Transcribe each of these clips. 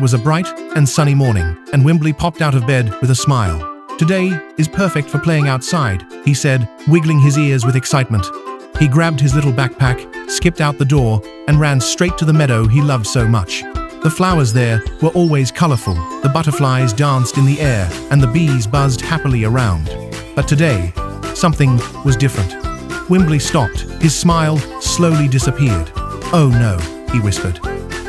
was a bright and sunny morning, and Wimbly popped out of bed with a smile. "Today is perfect for playing outside," he said, wiggling his ears with excitement. He grabbed his little backpack, skipped out the door, and ran straight to the meadow he loved so much. The flowers there were always colorful, the butterflies danced in the air, and the bees buzzed happily around. But today, something was different. Wimbly stopped. His smile slowly disappeared. "Oh no," he whispered.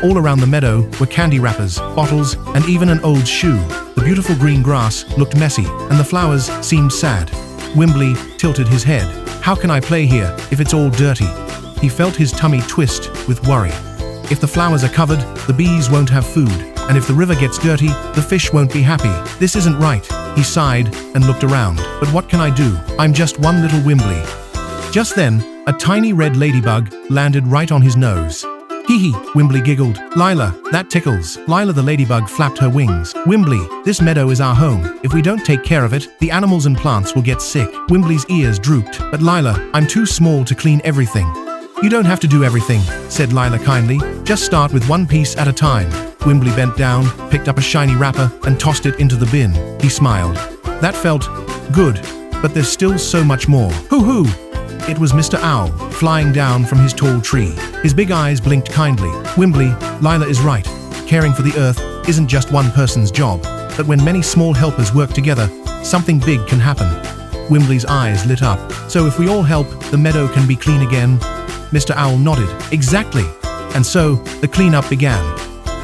All around the meadow were candy wrappers, bottles, and even an old shoe. The beautiful green grass looked messy, and the flowers seemed sad. Wimbly tilted his head. "How can I play here if it's all dirty?" He felt his tummy twist with worry. If the flowers are covered, the bees won't have food, and if the river gets dirty, the fish won't be happy. This isn't right. He sighed and looked around. "But what can I do? I'm just one little Wimbly." Just then, a tiny red ladybug landed right on his nose. "Hee hee," Wimbly giggled. "Lila, that tickles." Lila the ladybug flapped her wings. "Wimbly, this meadow is our home. If we don't take care of it, the animals and plants will get sick." Wimbly's ears drooped. "But Lila, I'm too small to clean everything." "You don't have to do everything," said Lila kindly. "Just start with one piece at a time." Wimbly bent down, picked up a shiny wrapper, and tossed it into the bin. He smiled. "That felt good, but there's still so much more." "Hoo-hoo!" It was Mr. Owl, flying down from his tall tree. His big eyes blinked kindly. "Wimbly, Lila is right. Caring for the earth isn't just one person's job, but when many small helpers work together, something big can happen." Wimbly's eyes lit up. "So if we all help, the meadow can be clean again?" Mr. Owl nodded. "Exactly." And so, the cleanup began.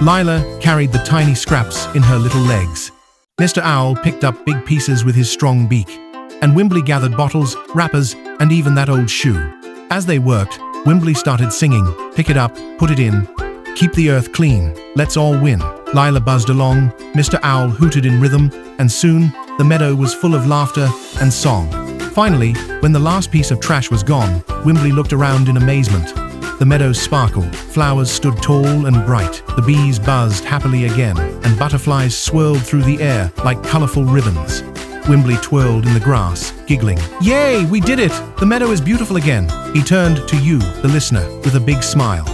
Lila carried the tiny scraps in her little legs. Mr. Owl picked up big pieces with his strong beak. And Wimbly gathered bottles, wrappers, and even that old shoe. As they worked, Wimbly started singing, "Pick it up, put it in, keep the earth clean, let's all win." Lila buzzed along, Mr. Owl hooted in rhythm, and soon, the meadow was full of laughter and song. Finally, when the last piece of trash was gone, Wimbly looked around in amazement. The meadows sparkled, flowers stood tall and bright, the bees buzzed happily again, and butterflies swirled through the air like colorful ribbons. Wimbly twirled in the grass, giggling. "Yay, we did it! The meadow is beautiful again." He turned to you, the listener, with a big smile.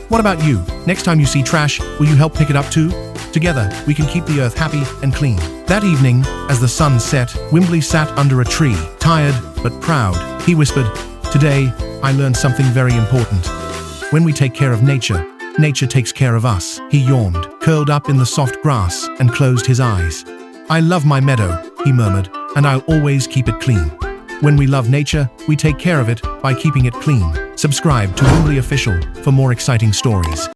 What about you? Next time you see trash, will you help pick it up too? Together, we can keep the earth happy and clean. That evening, as the sun set, Wimbly sat under a tree, tired but proud. He whispered, "Today, I learned something very important. When we take care of nature, nature takes care of us." He yawned, curled up in the soft grass, and closed his eyes. "I love my meadow," he murmured, "and I'll always keep it clean." When we love nature, we take care of it by keeping it clean. Subscribe to Wimbly Official for more exciting stories.